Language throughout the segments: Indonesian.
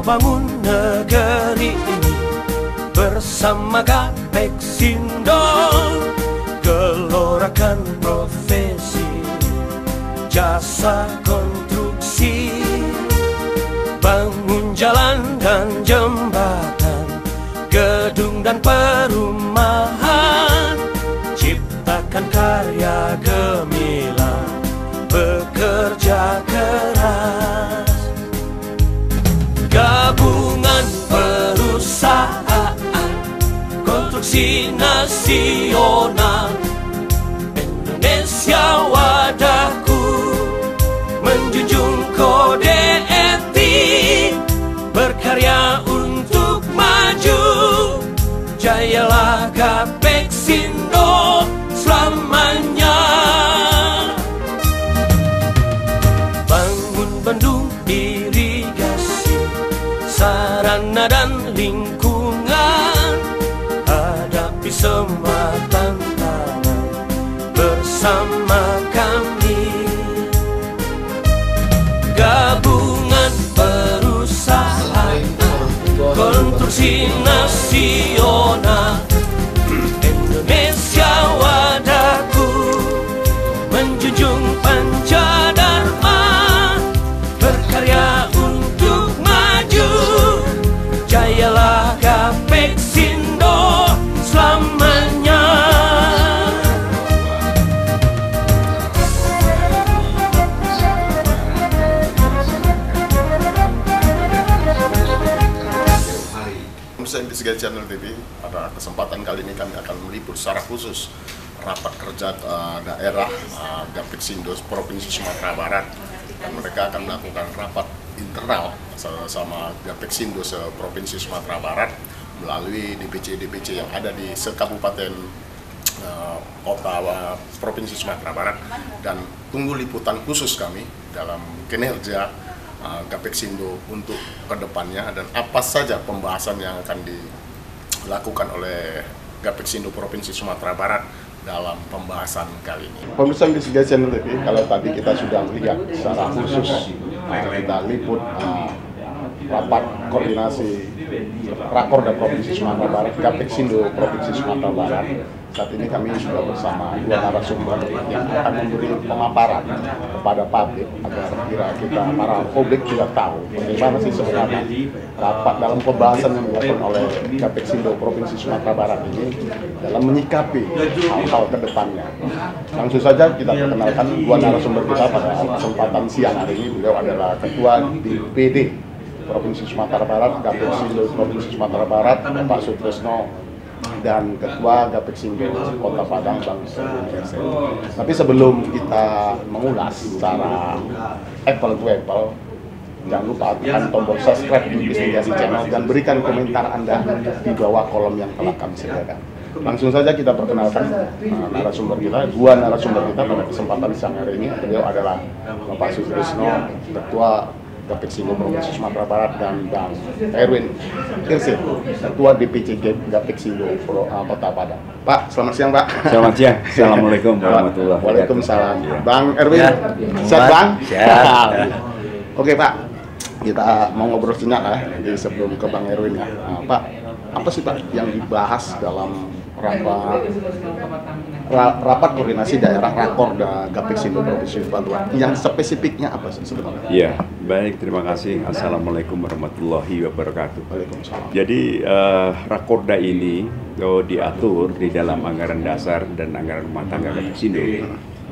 bangun negeri ini bersama Gapexindo, gelorakan profesi jasa konstruksi, bangun jalan dan jembatan, gedung dan perumahan, ciptakan karya gemilang, bekerja keras. Gabungan perusahaan konstruksi nasional, Indonesia wadahku, menjunjung kode etik, berkarya untuk maju. Jayalah Gapexindo selamanya. Bangun bendung irigasi, sarana dan lingkungan, hadapi semua tantangan bersama kami. Gabungan perusahaan konstruksi nasional, Indonesia wadahku, menjunjung pancadharma, berkarya untuk maju. Jayalah Gapexindo selamanya. Pemirsa Investigasi Channel TV, pada kesempatan kali ini kami akan meliput secara khusus rapat kerja daerah Gapexindo Provinsi Sumatera Barat, dan mereka akan melakukan rapat internal sama Gapexindo Provinsi Sumatera Barat melalui DPC-DPC yang ada di sekabupaten kota Provinsi Sumatera Barat, dan tunggu liputan khusus kami dalam kinerja Gapexindo untuk kedepannya, dan apa saja pembahasan yang akan dilakukan oleh Gapexindo Provinsi Sumatera Barat dalam pembahasan kali ini. Pemirsa Investigasi Channel TV, kalau tadi kita sudah melihat secara khusus, kita liput rapat koordinasi Rakorda Provinsi Sumatera Barat, Gapexindo Provinsi Sumatera Barat. Saat ini kami sudah bersama dua narasumber yang akan memberi pemaparan kepada publik agar kira kita para publik juga tahu bagaimana sih sebenarnya rapat dalam pembahasan yang dilakukan oleh Gapexindo Provinsi Sumatera Barat ini dalam menyikapi hal-hal ke depannya. Langsung saja kita perkenalkan dua narasumber kita pada kesempatan siang hari ini. Beliau adalah Ketua DPD Provinsi Sumatera Barat, Gapexindo Provinsi Sumatera Barat, Pak Sutresno, dan Ketua Gapexindo Kota Padang, Bang Erwin. Tapi sebelum kita mengulas secara apple to apple, jangan lupa tekan tombol subscribe di Investigasi Channel dan berikan komentar Anda di bawah kolom yang telah kami sediakan. Langsung saja kita perkenalkan narasumber kita, dua narasumber kita pada kesempatan siang hari ini. Beliau adalah Bapak Sutresno, Ketua Gapexindo Provinsi Sumatera Barat, dan Bang Erwin Irsid, Ketua DPC Gapexindo Kota Padang. Pak, selamat siang Pak. Selamat siang. Assalamualaikum warahmatullahi wabarakatuh. Waalaikumsalam. Bang Erwin, sehat Bang? Sehat. Oke Pak, kita mau ngobrol sejenak ya, jadi sebelum ke Bang Erwin ya. Pak, apa sih Pak yang dibahas dalam rapat koordinasi daerah Rakorda Gapexindo Provinsi Sumatera Barat, yang spesifiknya apa sih sebenarnya? Iya, baik, terima kasih. Assalamualaikum warahmatullahi wabarakatuh. Waalaikumsalam. Jadi Rakorda ini diatur di dalam anggaran dasar dan anggaran rumah tangga Gapexindo.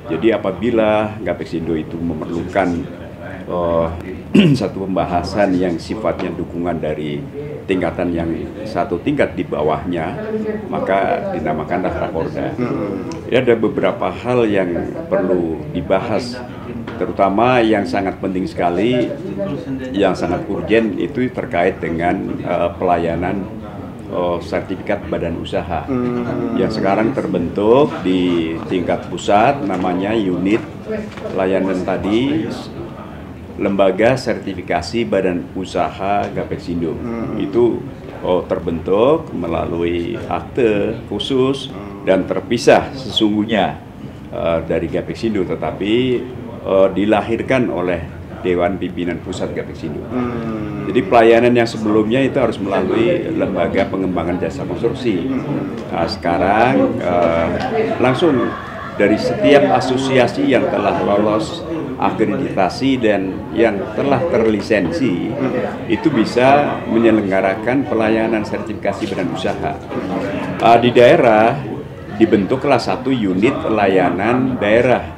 Jadi apabila Gapexindo itu memerlukan satu pembahasan yang sifatnya dukungan dari tingkatan yang satu tingkat di bawahnya, maka dinamakanlah Rakorda. Ya, ada beberapa hal yang perlu dibahas, terutama yang sangat penting sekali, yang sangat urgent itu terkait dengan pelayanan sertifikat badan usaha yang sekarang terbentuk di tingkat pusat, namanya unit layanan tadi Lembaga Sertifikasi Badan Usaha Gapexindo. Itu terbentuk melalui akte khusus dan terpisah sesungguhnya dari Gapexindo, tetapi dilahirkan oleh Dewan Pimpinan Pusat Gapeksindo. Jadi pelayanan yang sebelumnya itu harus melalui Lembaga Pengembangan Jasa Konstruksi. Nah, sekarang langsung dari setiap asosiasi yang telah lolos akreditasi dan yang telah terlisensi itu bisa menyelenggarakan pelayanan sertifikasi badan usaha. Di daerah dibentuklah satu unit layanan daerah.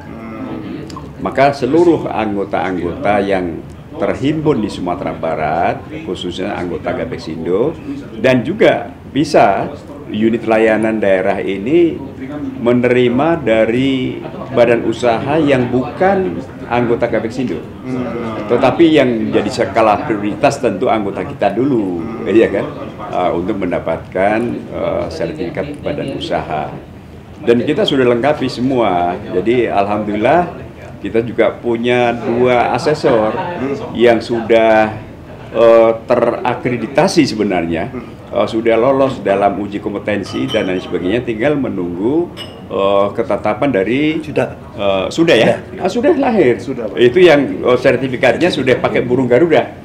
Maka seluruh anggota-anggota yang terhimpun di Sumatera Barat, khususnya anggota Gapeksindo, dan juga bisa unit layanan daerah ini menerima dari badan usaha yang bukan anggota Gapeksindo, tetapi yang jadi skala prioritas tentu anggota kita dulu, ya kan, untuk mendapatkan sertifikat badan usaha. Dan kita sudah lengkapi semua, jadi alhamdulillah. Kita juga punya 2 asesor yang sudah terakreditasi sebenarnya, sudah lolos dalam uji kompetensi dan lain sebagainya, tinggal menunggu ketetapan dari sudah ya, sudah lahir. Itu yang sertifikatnya sudah pakai burung Garuda.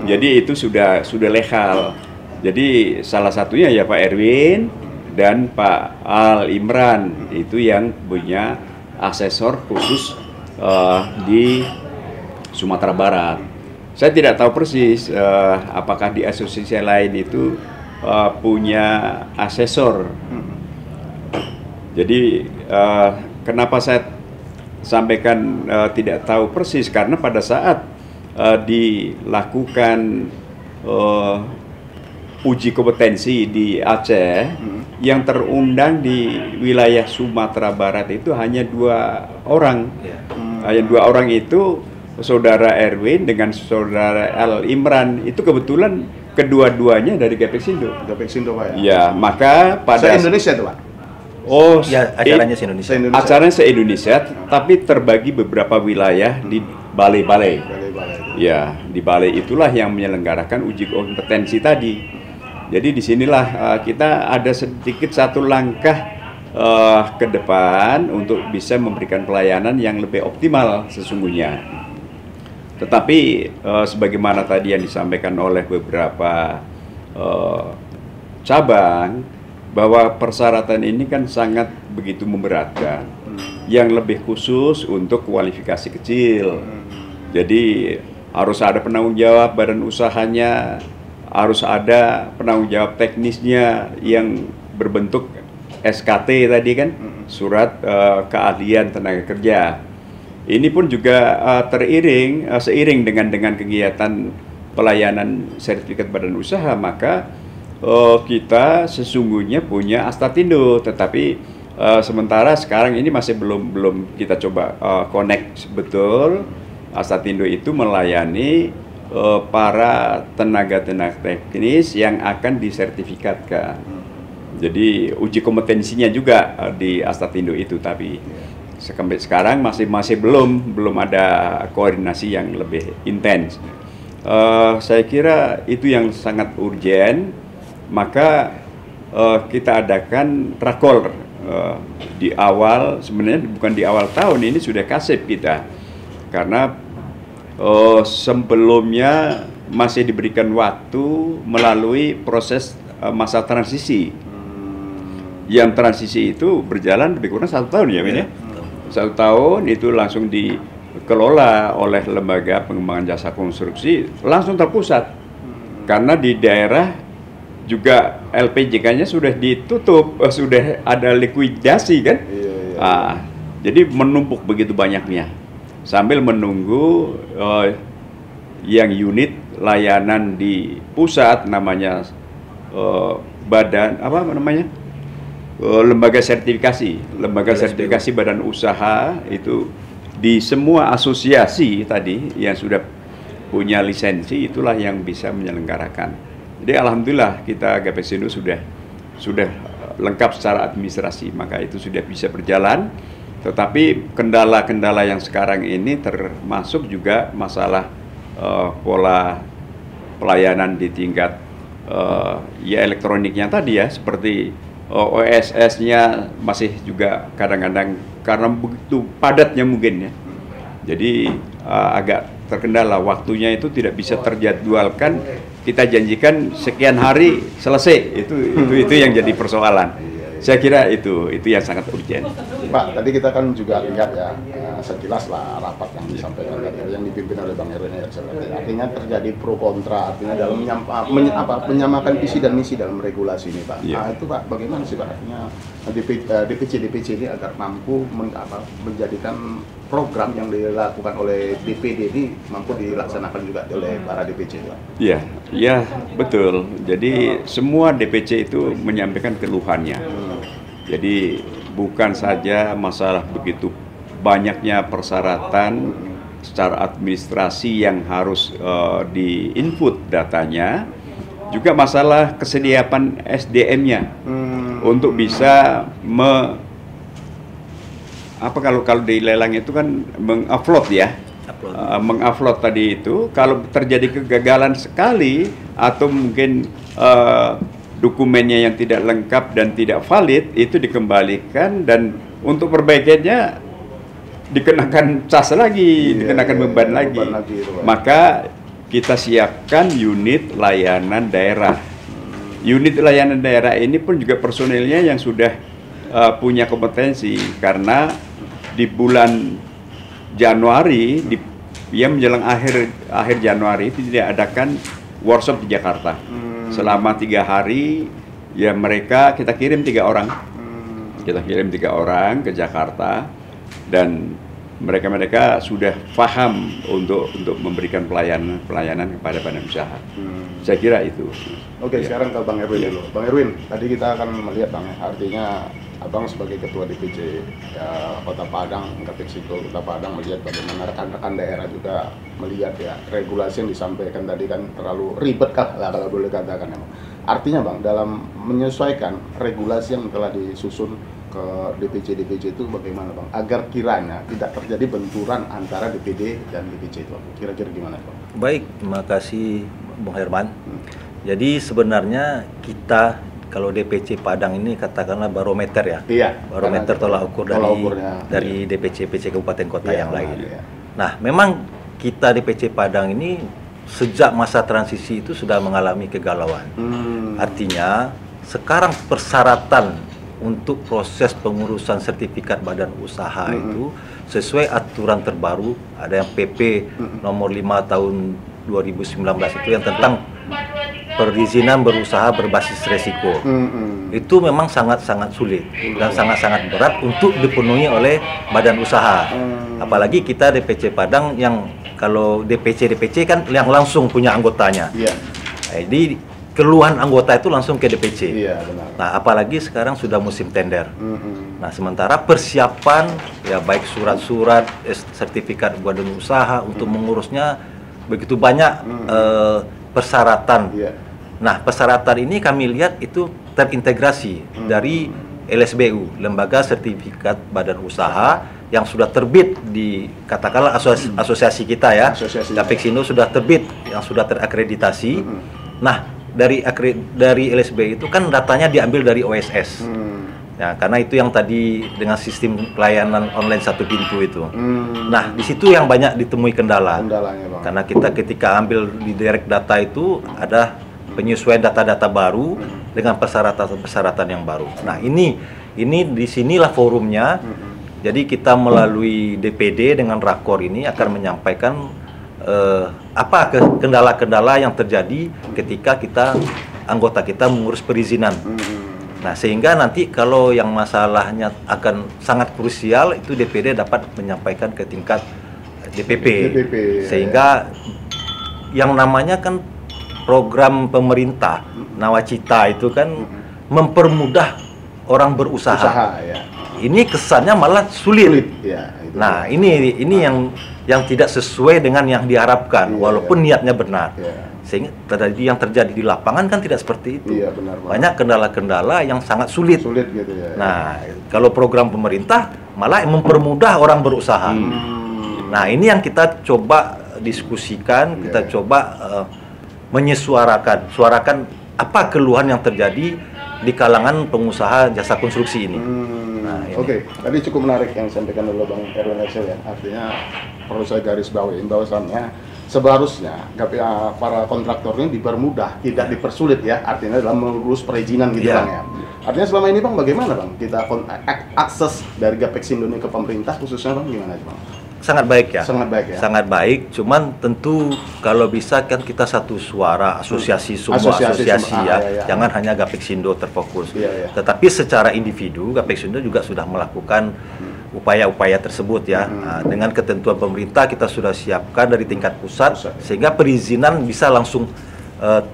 Jadi itu sudah legal. Jadi salah satunya ya Pak Erwin dan Pak Al Imran itu yang punya asesor khusus di Sumatera Barat. Saya tidak tahu persis apakah di asosiasi lain itu punya asesor. Jadi kenapa saya sampaikan tidak tahu persis, karena pada saat dilakukan uji kompetensi di Aceh, yang terundang di wilayah Sumatera Barat itu hanya 2 orang. Hanya 2 orang itu Saudara Erwin dengan Saudara Al Imran, itu kebetulan kedua-duanya dari Gapeksindo. Gapeksindo Pak ya? Ya, maka pada se-Indonesia tuh Pak? Oh, ya, acaranya se-Indonesia. Acaranya se-Indonesia, tapi terbagi beberapa wilayah di balai-balai. Ya, di balai itulah yang menyelenggarakan uji kompetensi tadi. Jadi disinilah kita ada sedikit satu langkah ke depan untuk bisa memberikan pelayanan yang lebih optimal sesungguhnya. Tetapi sebagaimana tadi yang disampaikan oleh beberapa cabang, bahwa persyaratan ini kan sangat begitu memberatkan, yang lebih khusus untuk kualifikasi kecil. Jadi harus ada penanggung jawab badan usahanya, harus ada penanggung jawab teknisnya yang berbentuk SKT tadi kan, surat keahlian tenaga kerja. Ini pun juga seiring dengan kegiatan pelayanan sertifikat badan usaha, maka kita sesungguhnya punya Astatindo, tetapi sementara sekarang ini masih belum kita coba connect betul. Astatindo itu melayani para tenaga-tenaga teknis yang akan disertifikatkan. Jadi uji kompetensinya juga di Astatindo itu, tapi sampai sekarang masih belum ada koordinasi yang lebih intens. Saya kira itu yang sangat urgen, maka kita adakan rakor di awal, sebenarnya bukan di awal tahun ini sudah kasih kita, karena sebelumnya masih diberikan waktu melalui proses masa transisi. Yang transisi itu berjalan lebih kurang 1 tahun ya, Min ya. 1 tahun itu langsung dikelola oleh Lembaga Pengembangan Jasa Konstruksi, langsung terpusat. Karena di daerah juga LPJK-nya sudah ditutup, sudah ada likuidasi kan. Jadi menumpuk begitu banyaknya. Sambil menunggu yang unit layanan di pusat, namanya lembaga sertifikasi badan usaha, itu di semua asosiasi tadi yang sudah punya lisensi, itulah yang bisa menyelenggarakan. Jadi alhamdulillah kita Gapeksindo sudah lengkap secara administrasi, maka itu sudah bisa berjalan. Tetapi kendala-kendala yang sekarang ini termasuk juga masalah pola pelayanan di tingkat ya elektroniknya tadi ya, seperti OSS-nya masih juga kadang-kadang karena begitu padatnya mungkin ya, jadi agak terkendala. Waktunya itu tidak bisa terjadwalkan. Kita janjikan sekian hari selesai. Itu yang jadi persoalan. Saya kira itu yang sangat urgent. Pak, tadi kita kan juga lihat ya, sekilas lah rapat yang disampaikan tadi, yang dipimpin oleh Bang Erwin ya, artinya terjadi pro kontra, artinya dalam menyamakan visi dan misi dalam regulasi ini, Pak. Nah, itu Pak, bagaimana sih Pak, artinya DPC ini agar mampu menjadikan program yang dilakukan oleh DPD ini mampu dilaksanakan juga oleh para DPC, Pak? Iya, betul. Jadi semua DPC itu menyampaikan keluhannya. Jadi bukan saja masalah begitu banyaknya persyaratan secara administrasi yang harus di-input datanya, juga masalah kesediaan SDM-nya untuk bisa kalau di lelang itu kan mengupload ya. Mengupload tadi itu, kalau terjadi kegagalan sekali atau mungkin dokumennya yang tidak lengkap dan tidak valid, itu dikembalikan, dan untuk perbaikannya dikenakan cas lagi, dikenakan beban lagi. Maka kita siapkan unit layanan daerah. Unit layanan daerah ini pun juga personilnya yang sudah punya kompetensi, karena di bulan Januari, menjelang akhir Januari itu tidak adakan workshop di Jakarta. Selama 3 hari ya kita kirim 3 orang. Kita kirim 3 orang ke Jakarta, dan mereka sudah paham untuk memberikan pelayanan kepada badan usaha. Saya kira itu. Oke, sekarang ke Bang Erwin dulu. Bang Erwin, tadi kita akan melihat Bang, artinya Abang sebagai Ketua DPC Kota Padang, Kapexito Kota Padang, melihat bagaimana rekan-rekan daerah juga melihat ya regulasi yang disampaikan tadi kan terlalu ribet kalau boleh katakan ya. Artinya Bang, dalam menyesuaikan regulasi yang telah disusun ke DPC itu bagaimana Bang, agar kiranya tidak terjadi benturan antara DPD dan DPC itu, kira-kira gimana Bang? Baik, terima kasih Bung Herman. Jadi sebenarnya kita kalau DPC Padang ini katakanlah barometer ya. Iya. Barometer tolak ukur dari DPC-PC kabupaten kota yang lain. Iya. Nah, memang kita DPC Padang ini sejak masa transisi itu sudah mengalami kegalauan. Artinya sekarang persyaratan untuk proses pengurusan sertifikat badan usaha itu sesuai aturan terbaru, ada yang PP nomor 5 tahun 2019 itu yang tentang perizinan berusaha berbasis resiko. Itu memang sangat-sangat sulit dan sangat-sangat berat untuk dipenuhi oleh badan usaha. Apalagi kita DPC Padang yang kalau DPC kan yang langsung punya anggotanya. Jadi keluhan anggota itu langsung ke DPC. Nah, apalagi sekarang sudah musim tender. Nah, sementara persiapan ya baik surat-surat, sertifikat badan usaha untuk mengurusnya begitu banyak persyaratan. Nah, persyaratan ini kami lihat itu terintegrasi dari LSBU, Lembaga Sertifikat Badan Usaha, yang sudah terbit di katakanlah asosiasi kita ya. Kapexito sudah terbit, yang sudah terakreditasi. Nah, dari LSBU itu kan datanya diambil dari OSS. Ya, karena itu yang tadi dengan sistem pelayanan online satu pintu itu. Nah, di situ yang banyak ditemui kendala. Bang. Karena kita ketika ambil di direct data itu ada penyesuaian data-data baru dengan persyaratan-persyaratan yang baru. Nah, ini disinilah forumnya. Jadi kita melalui DPD dengan rakor ini akan menyampaikan apa kendala-kendala yang terjadi ketika anggota kita mengurus perizinan. Nah, sehingga nanti kalau yang masalahnya akan sangat krusial itu DPD dapat menyampaikan ke tingkat DPP. Sehingga yang namanya kan program pemerintah Nawacita itu kan mempermudah orang berusaha. Ini kesannya malah sulit. Nah, ini yang tidak sesuai dengan yang diharapkan, walaupun niatnya benar. Sehingga yang terjadi di lapangan kan tidak seperti itu. Banyak kendala-kendala yang sangat sulit. Gitu ya. Nah, kalau program pemerintah malah mempermudah orang berusaha. Nah, ini yang kita coba diskusikan, kita coba suarakan apa keluhan yang terjadi di kalangan pengusaha jasa konstruksi ini. Nah, Oke, tadi cukup menarik yang disampaikan oleh Bang Erwin Excel ya. Artinya perlu saya garis bawahi bahwasannya seharusnya para kontraktor ini dipermudah, tidak dipersulit ya. Artinya dalam mengurus perizinan gitu Bang ya. Artinya selama ini Bang bagaimana Bang kita akses dari Gapexindo ini ke pemerintah khususnya Bang gimana Bang? Sangat baik ya. Sangat baik ya. Sangat baik. Cuman tentu kalau bisa kan kita satu suara, asosiasi semua asosiasi ya. Jangan hanya Gapexindo terfokus. Tetapi secara individu Gapexindo juga sudah melakukan upaya-upaya tersebut ya. Nah, dengan ketentuan pemerintah kita sudah siapkan dari tingkat pusat sehingga perizinan bisa langsung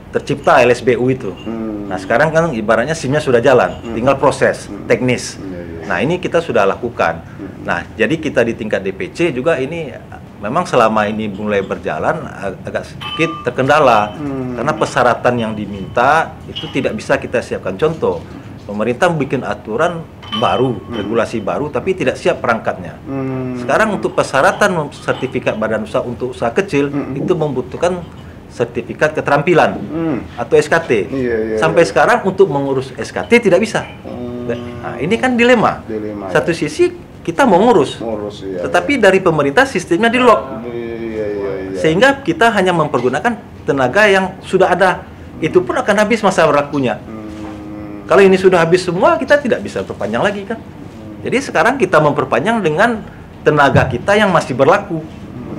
tercipta LSBU itu. Nah sekarang kan ibaratnya SIM-nya sudah jalan, tinggal proses teknis. Nah ini kita sudah lakukan. Nah jadi kita di tingkat DPC juga ini memang selama ini mulai berjalan agak sedikit terkendala karena persyaratan yang diminta itu tidak bisa kita siapkan. Contoh, pemerintah bikin aturan baru, regulasi baru, tapi tidak siap perangkatnya. Sekarang untuk persyaratan sertifikat badan usaha untuk usaha kecil itu membutuhkan sertifikat keterampilan atau SKT. Sampai sekarang untuk mengurus SKT tidak bisa. Nah, ini kan dilema. Satu sisi kita mau ngurus, tetapi dari pemerintah sistemnya di lock. Sehingga kita hanya mempergunakan tenaga yang sudah ada. Itu pun akan habis masa berlakunya. Kalau ini sudah habis semua, kita tidak bisa perpanjang lagi kan. Jadi sekarang kita memperpanjang dengan tenaga kita yang masih berlaku.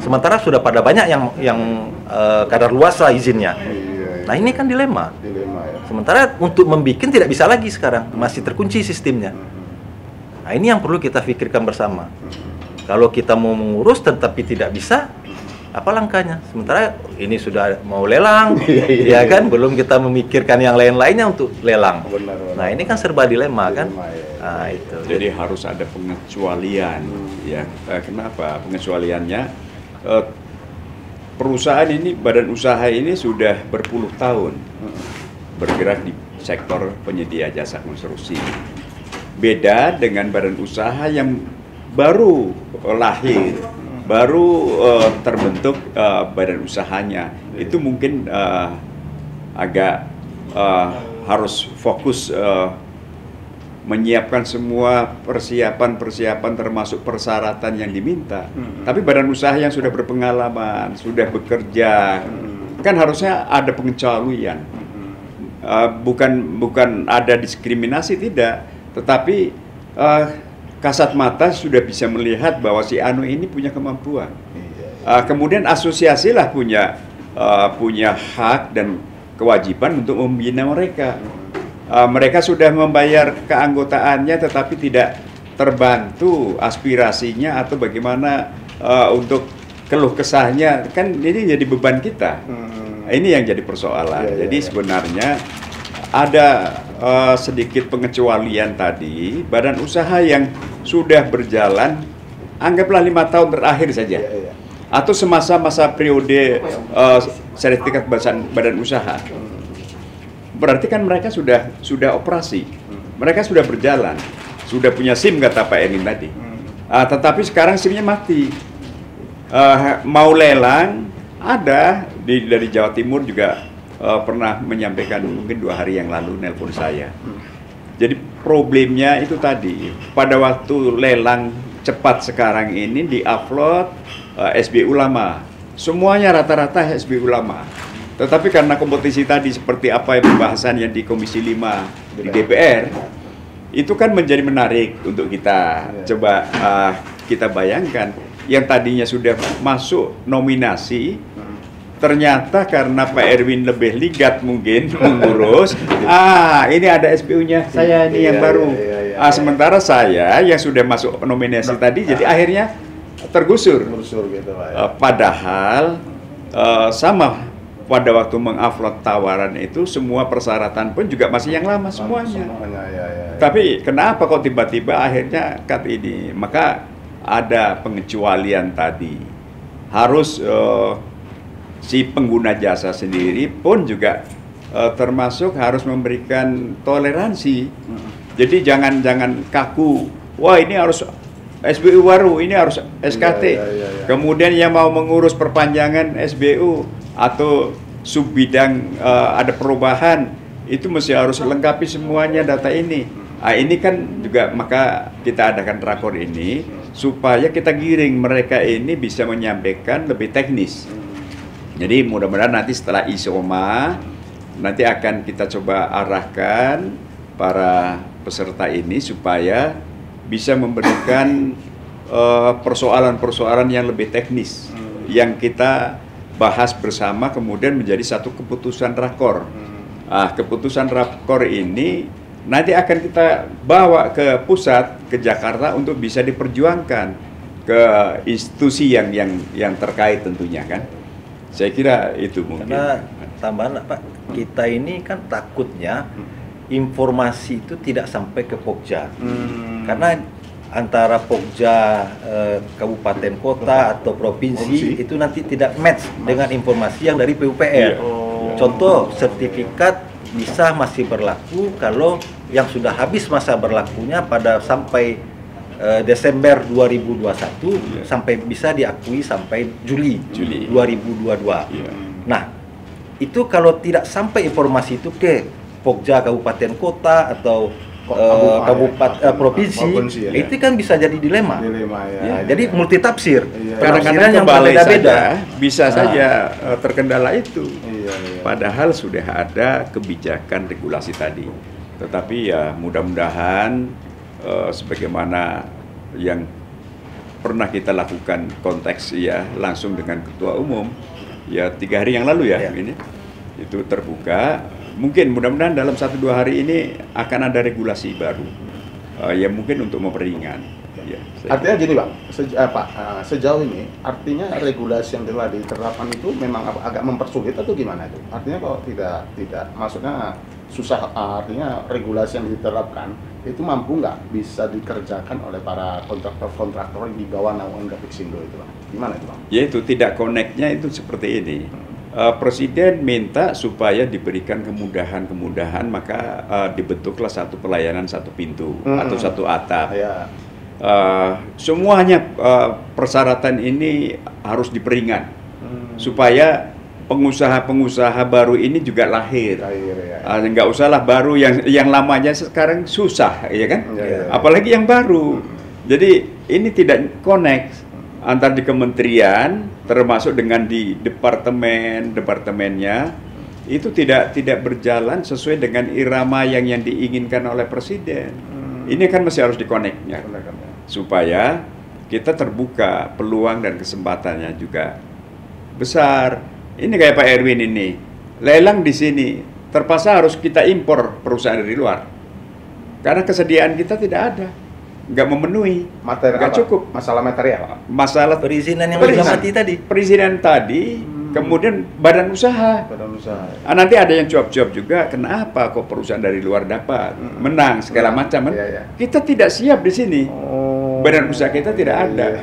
Sementara sudah pada banyak yang kadar luas lah izinnya. Nah ini kan dilema ya. Sementara untuk membikin tidak bisa lagi sekarang, masih terkunci sistemnya. Nah ini yang perlu kita pikirkan bersama. Kalau kita mau mengurus tetapi tidak bisa, apa langkahnya? Sementara ini sudah mau lelang, ya kan? Belum kita memikirkan yang lain-lainnya untuk lelang. Nah ini kan serba dilema kan? Nah itu. Jadi harus ada pengecualian, ya. Kenapa pengecualiannya? Perusahaan ini, badan usaha ini sudah berpuluh tahun bergerak di sektor penyedia jasa konstruksi. Beda dengan badan usaha yang baru lahir, baru terbentuk badan usahanya. Itu mungkin agak harus fokus menyiapkan semua persiapan termasuk persyaratan yang diminta. Tapi badan usaha yang sudah berpengalaman, sudah bekerja, kan harusnya ada pengecualian. Bukan ada diskriminasi, tidak. Tetapi kasat mata sudah bisa melihat bahwa si Anu ini punya kemampuan. Kemudian asosiasilah punya hak dan kewajiban untuk membina mereka. Mereka sudah membayar keanggotaannya tetapi tidak terbantu aspirasinya atau bagaimana untuk keluh kesahnya, kan ini jadi beban kita. Ini yang jadi persoalan. Jadi sebenarnya ada sedikit pengecualian tadi. Badan usaha yang sudah berjalan anggaplah 5 tahun terakhir saja atau semasa periode sertifikat badan usaha. Berarti kan mereka sudah operasi, mereka sudah berjalan, sudah punya SIM kata Pak Erin tadi. Tetapi sekarang SIM-nya mati. Mau lelang, ada dari Jawa Timur juga pernah menyampaikan mungkin 2 hari yang lalu nelpon saya. Jadi problemnya itu tadi, pada waktu lelang cepat sekarang ini di-upload SBU lama, semuanya rata-rata SBU lama. Tetapi karena kompetisi tadi seperti apa pembahasan yang di Komisi 5 di DPR, itu kan menjadi menarik untuk kita coba kita bayangkan. Yang tadinya sudah masuk nominasi, ternyata karena Pak Erwin lebih ligat mungkin mengurus, ini ada SBU-nya, saya ini yang baru. Sementara saya yang sudah masuk nominasi tadi, jadi akhirnya tergusur. Padahal sama. Pada waktu mengupload tawaran itu semua persyaratan pun juga masih yang lama semuanya. Tapi kenapa kok tiba-tiba akhirnya cut ini? Maka ada pengecualian tadi. Harus si pengguna jasa sendiri pun juga termasuk harus memberikan toleransi. Jadi jangan kaku. Wah ini harus SBU baru, ini harus SKT. Kemudian yang mau mengurus perpanjangan SBU atau subbidang ada perubahan, itu mesti harus lengkapi semuanya data ini. Ini kan juga maka kita adakan rakor ini supaya kita giring mereka ini bisa menyampaikan lebih teknis. Jadi mudah-mudahan nanti setelah ISOMA nanti akan kita coba arahkan para peserta ini supaya bisa memberikan persoalan-persoalan yang lebih teknis yang kita bahas bersama kemudian menjadi satu keputusan rakor. Keputusan rakor ini nanti akan kita bawa ke pusat, ke Jakarta untuk bisa diperjuangkan ke institusi yang terkait tentunya kan. Saya kira itu mungkin. Karena tambahan Pak, kita ini kan takutnya informasi itu tidak sampai ke Pokja. Karena antara Pokja, kabupaten kota atau provinsi itu nanti tidak match dengan informasi yang dari PUPR. Contoh, sertifikat bisa masih berlaku kalau yang sudah habis masa berlakunya pada sampai Desember 2021 sampai bisa diakui sampai Juli 2022. Nah, itu kalau tidak sampai informasi itu ke Pokja kabupaten kota atau kabupaten provinsi, itu kan bisa jadi dilema. Jadi multi tafsir. Kadang-kadang yang berbeda-beda bisa saja terkendala itu. Padahal sudah ada kebijakan regulasi tadi. Tetapi ya mudah-mudahan sebagaimana yang pernah kita lakukan konteks ya langsung dengan ketua umum ya 3 hari yang lalu ya. Ini itu terbuka. Mungkin mudah-mudahan dalam 1-2 hari ini akan ada regulasi baru ya mungkin untuk memperingan. Ya, artinya gini Bang, sejauh ini artinya regulasi yang telah diterapkan itu memang agak mempersulit atau gimana itu? Artinya kalau tidak maksudnya susah, artinya regulasi yang diterapkan itu mampu nggak bisa dikerjakan oleh para kontraktor-kontraktor di bawah naungan Gapexindo itu Bang? Gimana itu Bang? Yaitu tidak connect-nya itu seperti ini. Presiden minta supaya diberikan kemudahan-kemudahan, maka dibentuklah satu pelayanan satu pintu atau satu atap. Semuanya persyaratan ini harus diperingan supaya pengusaha-pengusaha baru ini juga lahir. Nggak usahlah baru yang lamanya sekarang susah, ya kan? Apalagi yang baru. Jadi ini tidak connect antar di kementerian termasuk dengan di departemennya itu tidak berjalan sesuai dengan irama yang diinginkan oleh presiden. Ini kan masih harus dikoneknya supaya kita terbuka peluang dan kesempatannya juga besar. Ini kayak Pak Erwin ini lelang di sini terpaksa harus kita impor perusahaan dari luar karena kesediaan kita tidak ada. Nggak memenuhi, nggak cukup. Masalah material, masalah perizinan yang mati tadi. Perizinan tadi, kemudian badan usaha. Nanti ada yang cuap-cuap juga. Kenapa kok perusahaan dari luar dapat menang segala macam? Kita tidak siap di sini. Badan usaha kita tidak ada.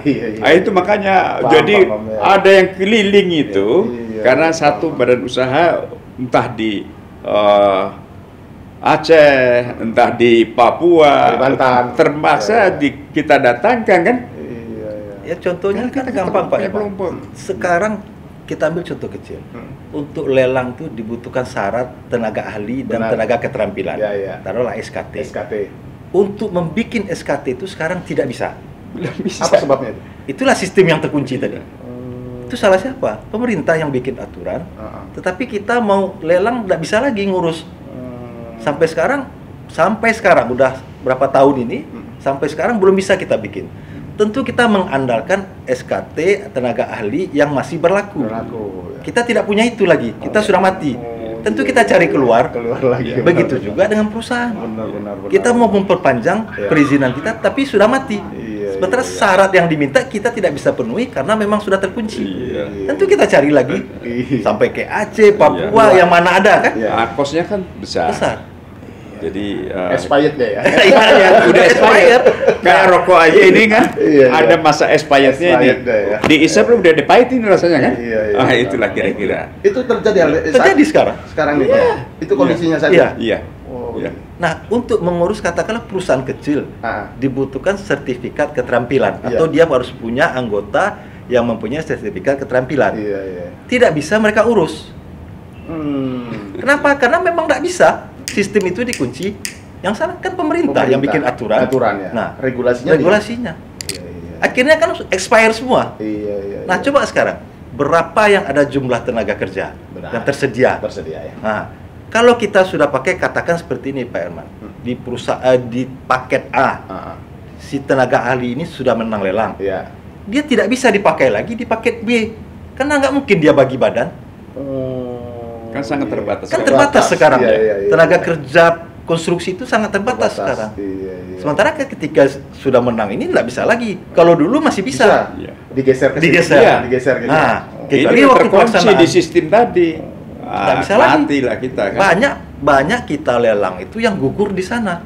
Itu makanya jadi ada yang keliling itu karena satu badan usaha entah di Aceh, entah di Papua, terpaksa kita datangkan kan? Ya contohnya kan gampang Pak. Sekarang kita ambil contoh kecil. Untuk lelang itu dibutuhkan syarat tenaga ahli dan tenaga keterampilan. Taruhlah SKT. Untuk membuat SKT itu sekarang tidak bisa. Apa sebabnya itu? Itulah sistem yang terkunci tadi. Itu salah siapa? Pemerintah yang bikin aturan. Tetapi kita mau lelang tidak bisa lagi ngurus. Sampai sekarang udah berapa tahun ini sampai sekarang belum bisa kita bikin. Tentu kita mengandalkan SKT tenaga ahli yang masih berlaku. Kita tidak punya itu lagi. Kita sudah mati. Tentu kita cari keluar lagi. Begitu juga dengan perusahaan. Kita mau memperpanjang perizinan kita tapi sudah mati. Sementara syarat yang diminta kita tidak bisa penuhi karena memang sudah terkunci. Tentu kita cari lagi sampai ke Aceh, Papua yang mana ada kan? Kosnya kan besar. Jadi expired deh ya. Udah expired. Kayak rokok aja ini kan ada masa expirednya nih. Diisap lu udah dipahitin rasanya kan? Itulah kira-kira. Itu terjadi sekarang. Sekarang nih. Itu kondisinya saja. Iya. Nah, untuk mengurus katakanlah perusahaan kecil dibutuhkan sertifikat keterampilan atau dia harus punya anggota yang mempunyai sertifikat keterampilan. Tidak bisa mereka urus. Kenapa? Karena memang tidak bisa. Sistem itu dikunci. Yang salah kan pemerintah yang bikin aturan. Aturannya. Nah, regulasinya. Regulasinya. Iya. Akhirnya kan expire semua. Iya. Nah, coba sekarang berapa yang ada jumlah tenaga kerja yang tersedia? Tersedia ya. Nah, kalau kita sudah pakai, katakan seperti ini Pak Herman, di perusahaan di paket A, si tenaga ahli ini sudah menang lelang. Iya. Dia tidak bisa dipakai lagi di paket B, karena nggak mungkin dia bagi badan. Kan sangat terbatas. Kan terbatas sekarang. Iya. Tenaga kerja konstruksi itu sangat terbatas sekarang. Iya. Sementara ketika sudah menang ini nggak bisa lagi. Kalau dulu masih bisa. Iya. Digeser ke sini. Digeser. Gitu. Nah, Ini kecuali waktu terkunci pelaksanaan. di sistem tadi. Nggak bisa lagi. Matilah kita kan. Banyak kita lelang itu yang gugur di sana.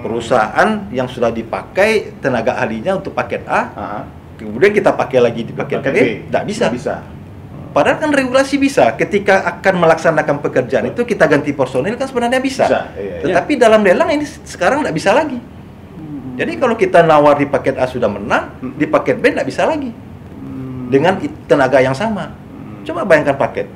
Perusahaan yang sudah dipakai tenaga ahlinya untuk paket A, kemudian kita pakai lagi di paket B, nggak bisa. Padahal kan regulasi bisa. Ketika akan melaksanakan pekerjaan itu kita ganti personil kan sebenarnya bisa. Iya. Tetapi dalam lelang ini sekarang nggak bisa lagi. Jadi kalau kita nawar di paket A sudah menang, di paket B nggak bisa lagi. Dengan tenaga yang sama. Coba bayangkan paket.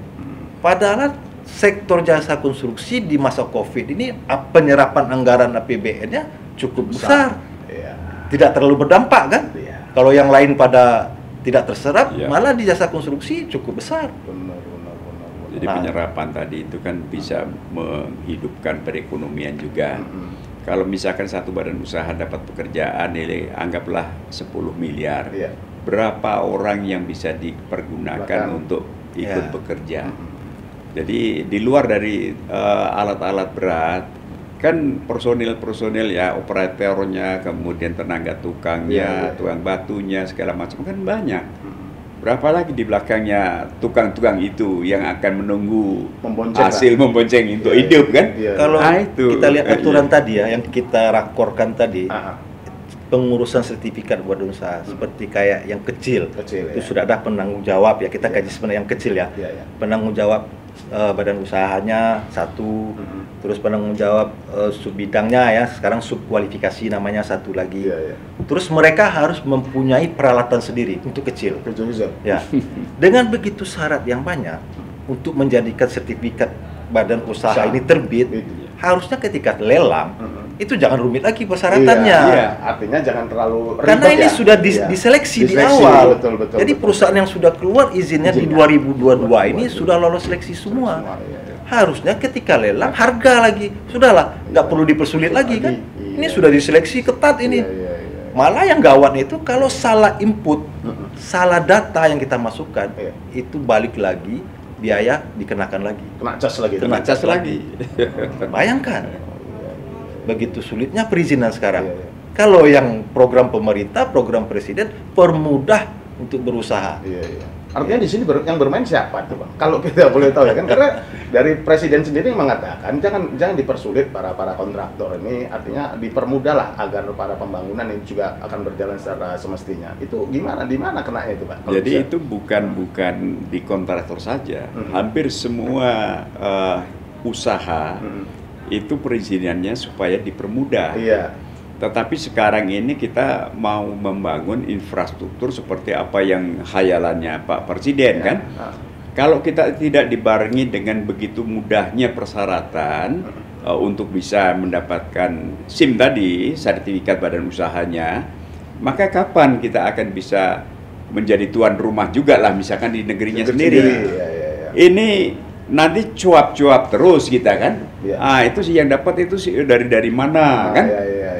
Padahal sektor jasa konstruksi di masa COVID ini penyerapan anggaran APBN-nya cukup besar. Iya. Tidak terlalu berdampak kan? Iya. Kalau yang lain pada tidak terserap, Iya. malah di jasa konstruksi cukup besar. Benar. Jadi penyerapan tadi itu kan bisa menghidupkan perekonomian juga. Kalau misalkan satu badan usaha dapat pekerjaan nilai anggaplah 10 miliar. Iya. Berapa orang yang bisa dipergunakan untuk ikut bekerja? Jadi di luar dari alat-alat berat, kan personil ya, operatornya, kemudian tenaga tukangnya, tukang batunya, segala macam kan banyak. Berapa lagi di belakangnya tukang-tukang itu yang akan menunggu hasil membonceng untuk hidup kan? Kalau itu kita lihat aturan tadi ya, yang kita rakorkan tadi, pengurusan sertifikat badan usaha seperti kayak yang kecil itu sudah ada penanggung jawab ya, kita kaji sebenarnya yang kecil ya. Penanggung jawab badan usahanya satu, terus penanggung jawab sub bidangnya ya, sekarang sub kualifikasi namanya satu lagi. Terus mereka harus mempunyai peralatan sendiri untuk kecil. Ya. Dengan begitu syarat yang banyak untuk menjadikan sertifikat badan usaha ini terbit, harusnya ketika lelang itu jangan rumit lagi persyaratannya. Iya. Artinya jangan terlalu ribet. Karena ini sudah diseleksi di awal. Betul. Jadi perusahaan yang sudah keluar izinnya di 2022 ini sudah lolos seleksi semua. Harusnya ketika lelang harga lagi. Sudahlah, nggak perlu dipersulit lagi kan. Ini sudah diseleksi ketat ini. Malah yang gawatnya itu kalau salah input, salah data yang kita masukkan, itu balik lagi, biaya dikenakan lagi. Kena cas lagi. Bayangkan. Begitu sulitnya perizinan sekarang. Kalau yang program pemerintah, program presiden permudah untuk berusaha. Artinya di sini yang bermain siapa tuh, Bang? Kalau kita boleh tahu ya kan, karena dari presiden sendiri mengatakan jangan dipersulit para kontraktor ini, artinya dipermudahlah agar para pembangunan ini juga akan berjalan secara semestinya. Itu gimana? Di mana kenanya itu, Pak? Jadi itu bukan di kontraktor saja, hampir semua usaha itu perizinannya supaya dipermudah. Tetapi sekarang ini kita mau membangun infrastruktur seperti apa yang khayalannya Pak Presiden kan. Kalau kita tidak dibarengi dengan begitu mudahnya persyaratan untuk bisa mendapatkan SIM tadi, sertifikat badan usahanya, maka kapan kita akan bisa menjadi tuan rumah juga lah, misalkan di negerinya sendiri. Ini nanti cuap-cuap terus kita kan. Itu sih yang dapat itu sih dari mana kan.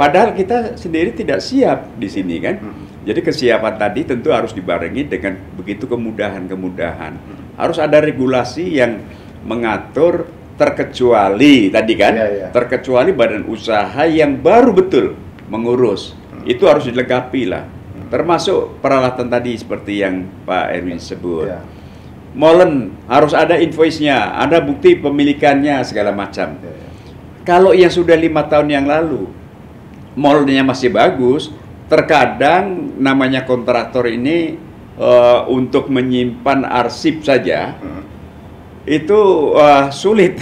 Padahal kita sendiri tidak siap di sini kan. Jadi kesiapan tadi tentu harus dibarengi dengan begitu kemudahan-kemudahan. Harus ada regulasi yang mengatur terkecuali tadi kan. Terkecuali badan usaha yang baru betul mengurus. Itu harus dilengkapi lah. Termasuk peralatan tadi seperti yang Pak Erwin sebut. Molen harus ada invoice-nya, ada bukti pemilikannya segala macam. Kalau yang sudah 5 tahun yang lalu molennya masih bagus, terkadang namanya kontraktor ini untuk menyimpan arsip saja itu sulit.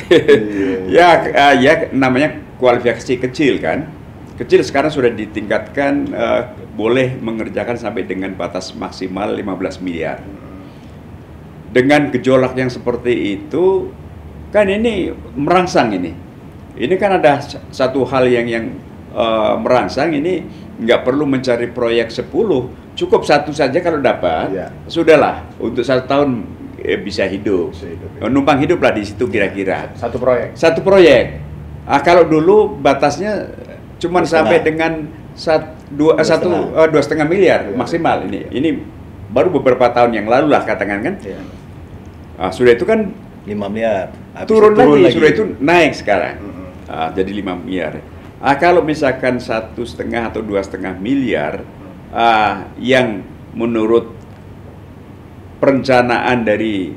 Ya namanya kualifikasi kecil kan. Kecil sekarang sudah ditingkatkan boleh mengerjakan sampai dengan batas maksimal 15 miliar. Dengan gejolak yang seperti itu, kan ini merangsang ini. Ini kan ada satu hal yang merangsang, ini nggak perlu mencari proyek 10, cukup satu saja kalau dapat, sudahlah untuk 1 tahun bisa hidup, numpang hidup lah di situ kira-kira. Satu proyek. Satu proyek. Kalau dulu batasnya cuma sampai dengan 2,5 miliar maksimal. Ini baru beberapa tahun yang lalu lah katakan kan. Sudah itu kan 5 miliar. Turun lagi, sudah itu naik sekarang. Jadi 5 miliar. Kalau misalkan 1,5 atau 2,5 miliar yang menurut perencanaan dari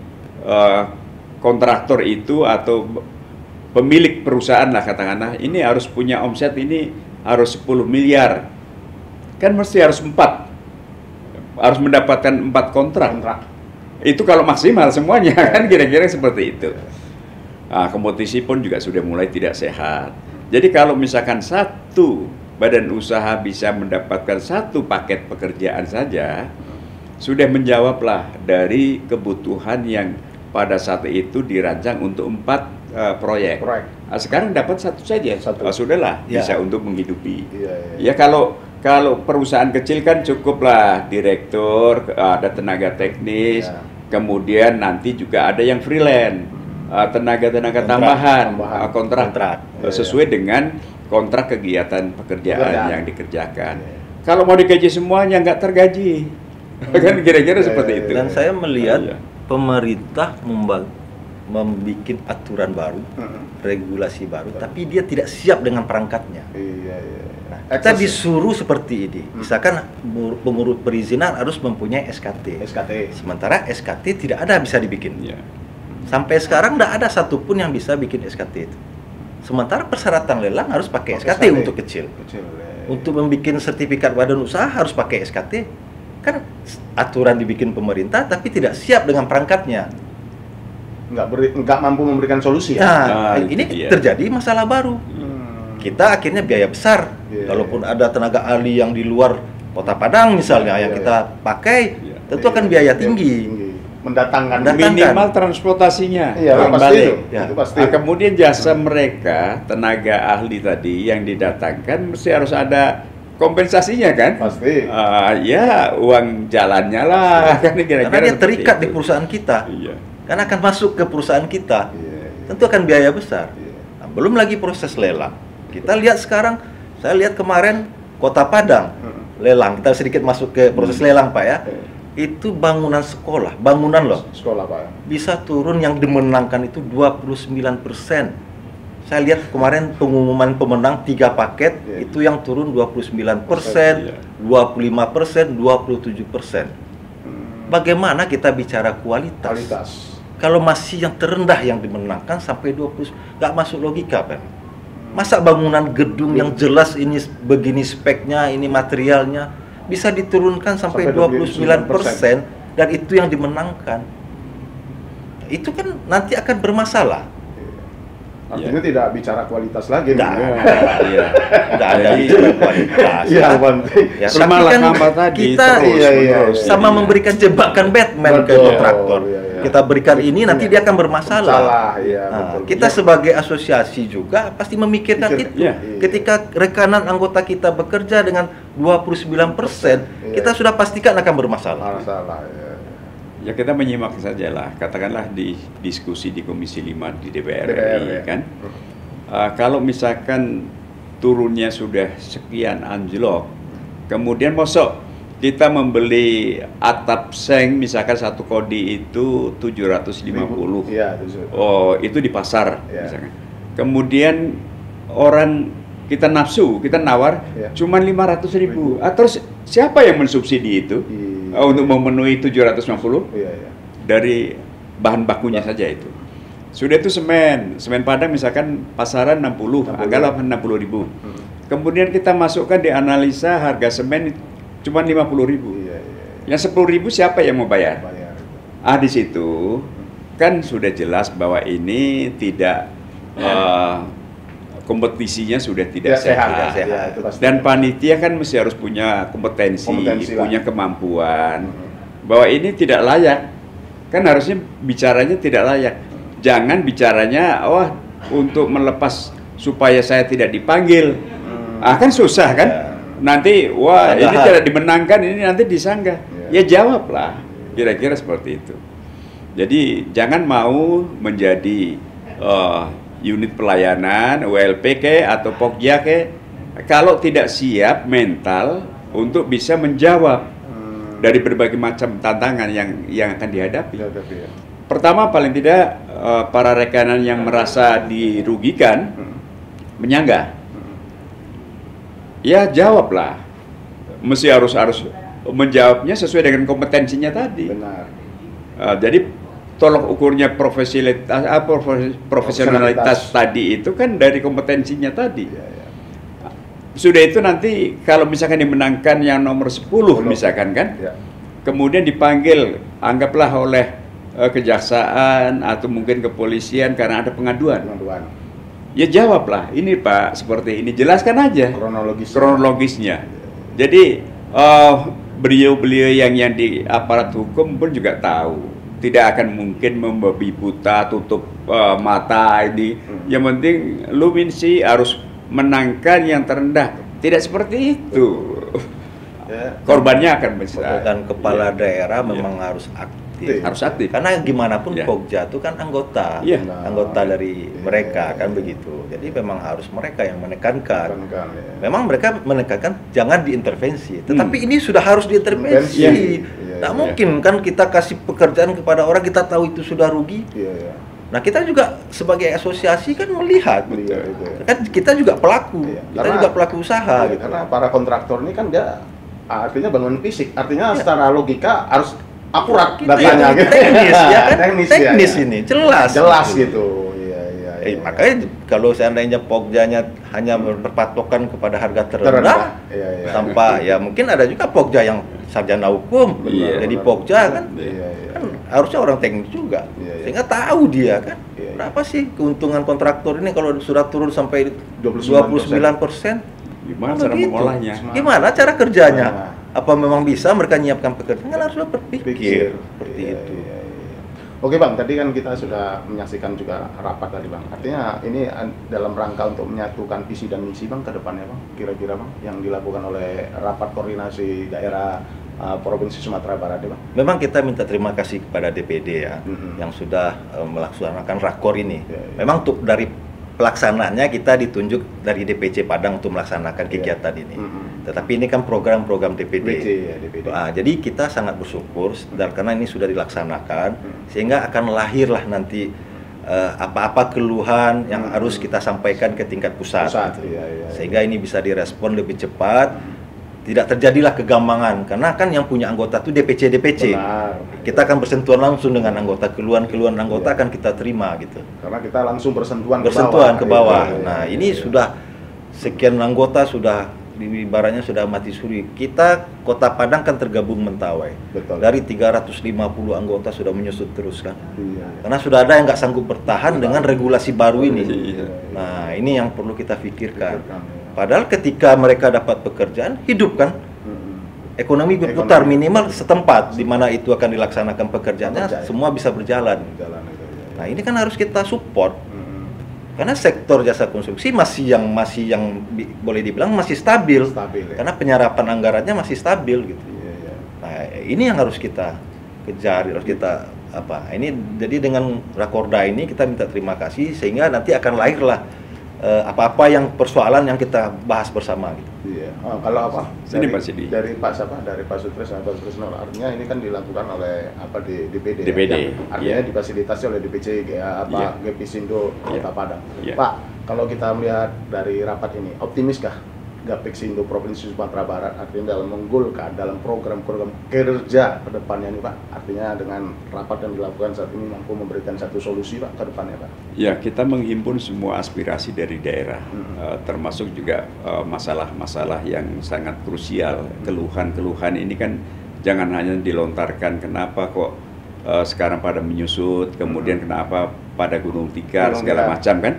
kontraktor itu atau pemilik perusahaan lah katakanlah, ini harus punya omset ini harus 10 miliar. Kan mesti harus 4. Harus mendapatkan 4 kontrak. Itu kalau maksimal semuanya kan kira-kira seperti itu. Kompetisi pun juga sudah mulai tidak sehat. Jadi kalau misalkan satu badan usaha bisa mendapatkan satu paket pekerjaan saja, sudah menjawablah dari kebutuhan yang pada saat itu dirancang untuk 4 proyek. Sekarang dapat satu saja, sudahlah bisa untuk menghidupi. Ya kalau perusahaan kecil kan cukuplah direktur, ada tenaga teknis, kemudian nanti juga ada yang freelance. Tenaga tambahan, kontrak sesuai dengan kontrak kegiatan pekerjaan yang dikerjakan. Kalau mau digaji semuanya nggak tergaji, kan kira-kira seperti itu. Dan saya melihat pemerintah membuat aturan baru, regulasi baru, tapi dia tidak siap dengan perangkatnya. Kita disuruh seperti ini, misalkan pengurus perizinan harus mempunyai SKT. Sementara SKT tidak ada bisa dibikin. Sampai sekarang tidak ada satupun yang bisa bikin SKT itu. Sementara persyaratan lelang harus pakai SKT untuk kecil. Untuk membuat sertifikat badan usaha harus pakai SKT. Kan aturan dibikin pemerintah tapi tidak siap dengan perangkatnya. Nggak mampu memberikan solusi. Ini terjadi masalah baru. Kita akhirnya biaya besar. Walaupun ada tenaga ahli yang di luar Kota Padang misalnya yang kita pakai, tentu akan biaya tinggi. Mendatangkan minimal transportasinya. Itu pasti. Kemudian jasa mereka, tenaga ahli tadi yang didatangkan mesti harus ada kompensasinya kan? Pasti. Ya uang jalannya lah. Kan, karena dia terikat di perusahaan kita. Karena akan masuk ke perusahaan kita. Tentu akan biaya besar. Nah, belum lagi proses lelang. Kita lihat sekarang, saya lihat kemarin Kota Padang lelang. Kita sedikit masuk ke proses lelang Pak ya. Itu bangunan sekolah, bangunan loh. Sekolah Pak. Bisa turun yang dimenangkan itu 29%. Saya lihat kemarin pengumuman pemenang 3 paket, itu yang turun 29%, 25%, 27%. Bagaimana kita bicara kualitas? Kalau masih yang terendah yang dimenangkan sampai 20%, nggak masuk logika Pak. Masa bangunan gedung yang jelas ini begini speknya, ini materialnya, bisa diturunkan sampai 29% dan itu yang dimenangkan. Itu kan nanti akan bermasalah. Artinya tidak bicara kualitas lagi. Tidak ada bicara kualitas. Tapi kan kita sama memberikan jebakan Batman ke kontraktor. Kita berikan ini nanti dia akan bermasalah. Kita sebagai asosiasi juga pasti memikirkan itu. Ketika rekanan anggota kita bekerja dengan 29%, kita sudah pastikan akan bermasalah. Ya kita menyimak sajalah, katakanlah di diskusi di Komisi 5 di DPR RI kan. Kalau misalkan turunnya sudah sekian anjlok, kemudian mosok kita membeli atap seng misalkan satu kodi itu 750. Oh, itu di pasar misalkan. Kemudian orang kita nafsu, kita nawar cuma 500.000. Terus siapa yang mensubsidi itu untuk memenuhi 750? Dari bahan bakunya saja itu. Sudah itu semen Padang misalkan pasaran 60, anggaplah 60.000. Kemudian kita masukkan di analisa harga semen cuma 50.000. Yang 10.000 siapa yang mau bayar? Di situ kan sudah jelas bahwa ini tidak kompetisinya sudah tidak sehat. Dan panitia kan mesti harus punya kompetensi punya kemampuan bahwa ini tidak layak. Kan harusnya bicaranya tidak layak. Jangan bicaranya untuk melepas supaya saya tidak dipanggil. Kan susah kan? Nanti wah ini tidak dimenangkan, ini nanti disanggah. Ya jawablah, kira-kira seperti itu. Jadi jangan mau menjadi unit pelayanan WLP atau Pokja kalau tidak siap mental untuk bisa menjawab dari berbagai macam tantangan yang akan dihadapi. Pertama paling tidak para rekanan yang merasa dirugikan menyanggah. Ya jawablah. Mesti harus menjawabnya sesuai dengan kompetensinya tadi. Benar. Jadi tolok ukurnya profesionalitas tadi itu kan dari kompetensinya tadi. Sudah itu nanti kalau misalkan dimenangkan yang nomor 10 misalkan kan, kemudian dipanggil anggaplah oleh kejaksaan atau mungkin kepolisian karena ada pengaduan. Ya jawablah, ini Pak seperti ini, jelaskan aja kronologisnya. Jadi beliau-beliau yang di aparat hukum pun juga tahu, tidak akan mungkin membabi buta, tutup mata ini. Yang penting lu Minsi harus menangkan yang terendah. Tidak seperti itu. Korbannya akan besar. Dan kepala daerah memang harus aktif. Harus aktif. Karena gimana pun Pokja itu kan anggota dari mereka kan begitu. Jadi memang harus mereka yang menekankan. Memang mereka menekankan jangan diintervensi. Tetapi ini sudah harus diintervensi. Tidak mungkin kan kita kasih pekerjaan kepada orang kita tahu itu sudah rugi. Nah kita juga sebagai asosiasi kan melihat, kan kita juga pelaku, kita juga pelaku usaha. Gitu. Karena para kontraktor ini kan dia artinya bangun fisik, artinya secara logika harus akurat datanya, gitu. Teknis ini jelas gitu. Makanya kalau seandainya Pogjanya hanya berpatokan kepada harga terendah, tanpa ya mungkin ada juga Pogja yang sarjana hukum, jadi Pogja kan harusnya orang teknis juga, sehingga tahu dia kan berapa sih keuntungan kontraktor ini kalau sudah turun sampai 29%. Gimana cara mengolahnya? Gimana cara kerjanya? Apa memang bisa mereka menyiapkan pekerjaan? Kan harus berpikir seperti itu. Oke Bang, tadi kan kita sudah menyaksikan juga rapat tadi Bang. Artinya ini dalam rangka untuk menyatukan visi dan misi Bang ke depannya Bang, kira-kira Bang, yang dilakukan oleh rapat koordinasi daerah Provinsi Sumatera Barat Bang. Memang kita minta terima kasih kepada DPD yang sudah melaksanakan rakor ini. Memang untuk dari pelaksananya kita ditunjuk dari DPC Padang untuk melaksanakan kegiatan ini. Tetapi ini kan program-program DPD. Jadi kita sangat bersyukur karena ini sudah dilaksanakan, sehingga akan lahirlah nanti apa-apa keluhan yang harus kita sampaikan ke tingkat pusat. Sehingga ini bisa direspon lebih cepat, tidak terjadilah kegambangan, karena kan yang punya anggota itu DPC. Kita akan bersentuhan langsung dengan anggota, keluhan anggota akan kita terima gitu. Karena kita langsung bersentuhan ke bawah. Nah, ini sudah sekian anggota sudah ibaratnya sudah mati suri. Kita Kota Padang kan tergabung Mentawai. Dari 350 anggota sudah menyusut terus kan. Karena sudah ada yang nggak sanggup bertahan dengan regulasi baru ini. Nah, ini yang perlu kita pikirkan. Padahal ketika mereka dapat pekerjaan, hidup kan, ekonomi berputar minimal setempat di mana itu akan dilaksanakan pekerjaannya, semua bisa berjalan. Nah ini kan harus kita support, karena sektor jasa konstruksi masih yang boleh dibilang masih stabil, karena penyerapan anggarannya masih stabil gitu. Nah ini yang harus kita kejar, harus kita ini jadi dengan Rakorda ini kita minta terima kasih, sehingga nanti akan lahirlah apa-apa yang persoalan yang kita bahas bersama gitu. Kalau dari Pak siapa? Dari Pak Sutris atau Sutrisno, artinya ini kan dilakukan oleh di DPD. Artinya difasilitasi oleh DPC Gapisindo Kota Padang. Pak, kalau kita melihat dari rapat ini, optimiskah Gapisindo Provinsi Sumatera Barat artinya dalam menggolkan dalam program-program kerja ke depannya nih Pak? Artinya dengan rapat yang dilakukan saat ini mampu memberikan satu solusi Pak ke depannya Pak? Ya, kita menghimpun semua aspirasi dari daerah, termasuk juga masalah-masalah yang sangat krusial. Keluhan-keluhan ini kan jangan hanya dilontarkan kenapa kok sekarang pada menyusut, kemudian kenapa pada Gunung Tikar segala macam kan?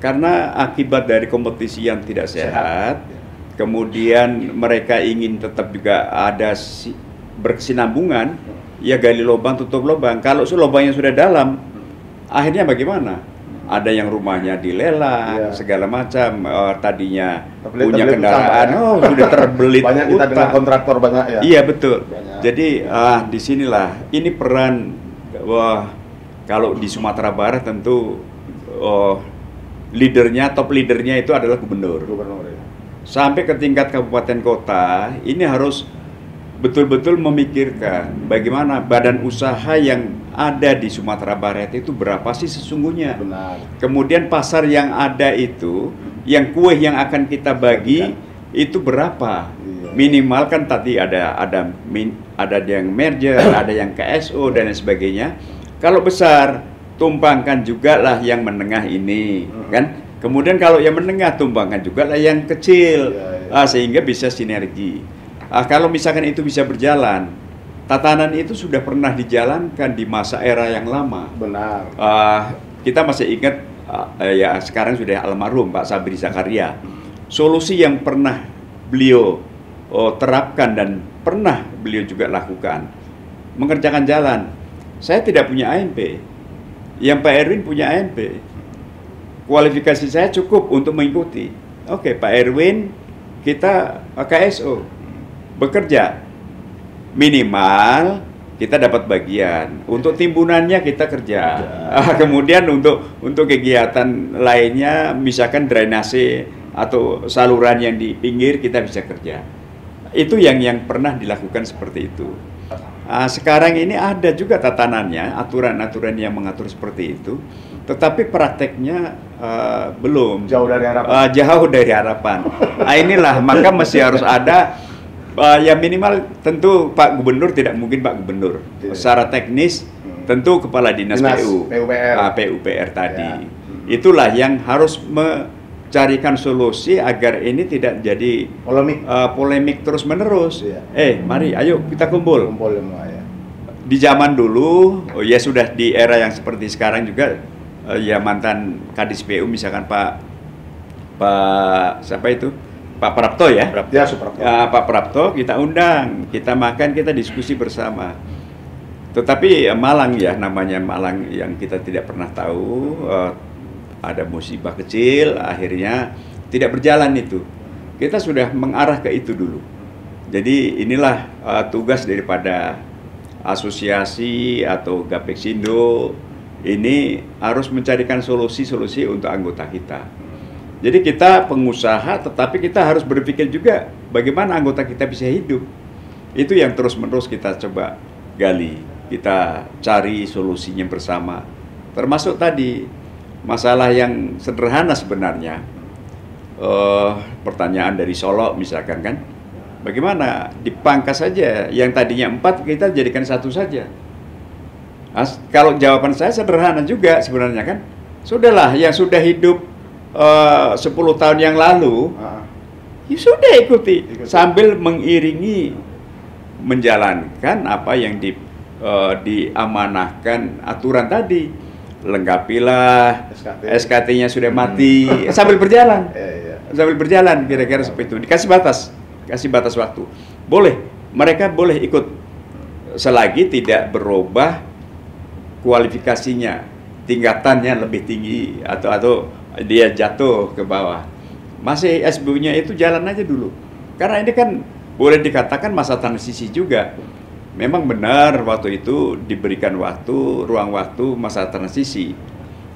Karena akibat dari kompetisi yang tidak sehat. Kemudian mereka ingin tetap juga ada berkesinambungan, ya gali lubang tutup lubang. Kalau lubangnya sudah dalam, akhirnya bagaimana? ada yang rumahnya dilelang, segala macam, tadinya punya Terbelit kendaraan, utang, sudah terbelit banyak kita utang. dengan kontraktor banyak ya. Iya betul. Banyak. Jadi disinilah ini peran, kalau di Sumatera Barat tentu top leadernya itu adalah gubernur. Gubernur ya. Sampai ke tingkat kabupaten kota, ini harus betul-betul memikirkan bagaimana badan usaha yang ada di Sumatera Barat itu berapa sih sesungguhnya. Benar. Kemudian pasar yang ada itu, yang kue yang akan kita bagi itu berapa? Iya. Minimal kan tadi ada yang merger, ada yang KSO dan lain sebagainya. Kalau besar, tumpangkan juga lah yang menengah ini, kan? Kemudian kalau yang menengah, tumpangkan juga lah yang kecil, sehingga bisa sinergi. Kalau misalkan itu bisa berjalan, tatanan itu sudah pernah dijalankan di masa era yang lama. Benar. Kita masih ingat, ya sekarang sudah almarhum Pak Sabri Zakaria. Solusi yang pernah beliau terapkan dan pernah beliau juga lakukan, mengerjakan jalan. Saya tidak punya AMP, yang Pak Erwin punya AMP. Kualifikasi saya cukup untuk mengikuti. Oke, Pak Erwin, kita KSO bekerja minimal kita dapat bagian. Untuk timbunannya kita kerja. Kemudian untuk kegiatan lainnya, misalkan drainase atau saluran yang di pinggir kita bisa kerja. Itu yang pernah dilakukan seperti itu. Sekarang ini ada juga tatanannya, aturan-aturan yang mengatur seperti itu, tetapi prakteknya belum. Jauh dari harapan. Jauh dari harapan. Inilah, maka masih harus ada, ya minimal tentu Pak Gubernur tidak mungkin Pak Gubernur. Secara teknis tentu Kepala Dinas PUPR tadi. Ya. Itulah yang harus carikan solusi agar ini tidak jadi polemik terus-menerus. Mari, ayo kita kumpul. Ya. Di zaman dulu, ya sudah di era yang seperti sekarang juga, ya mantan Kadis PU misalkan Pak siapa itu? Pak Prapto ya? Suprapto. Pak Prapto kita undang, kita makan, kita diskusi bersama. Tetapi Malang ya, namanya Malang yang kita tidak pernah tahu, ada musibah kecil, akhirnya tidak berjalan itu. Kita sudah mengarah ke itu dulu. Jadi inilah tugas daripada asosiasi atau Gapexindo ini harus mencarikan solusi-solusi untuk anggota kita. Jadi kita pengusaha, tetapi kita harus berpikir juga bagaimana anggota kita bisa hidup. Itu yang terus-menerus kita coba gali, kita cari solusinya bersama. Termasuk tadi masalah yang sederhana sebenarnya, pertanyaan dari Solo misalkan kan, bagaimana dipangkas saja yang tadinya 4 kita jadikan 1 saja. Kalau jawaban saya sederhana juga sebenarnya kan, sudahlah yang sudah hidup 10 tahun yang lalu, ya sudah ikuti sambil mengiringi menjalankan apa yang diamanahkan aturan tadi. Lengkapilah SKT-nya sudah mati, sambil berjalan, sambil berjalan kira-kira seperti itu. Dikasih batas waktu. Boleh, mereka boleh ikut selagi tidak berubah kualifikasinya, tingkatannya lebih tinggi atau dia jatuh ke bawah. Masih SBU-nya itu jalan aja dulu. Karena ini kan boleh dikatakan masa transisi juga. Memang benar waktu itu diberikan ruang waktu masa transisi.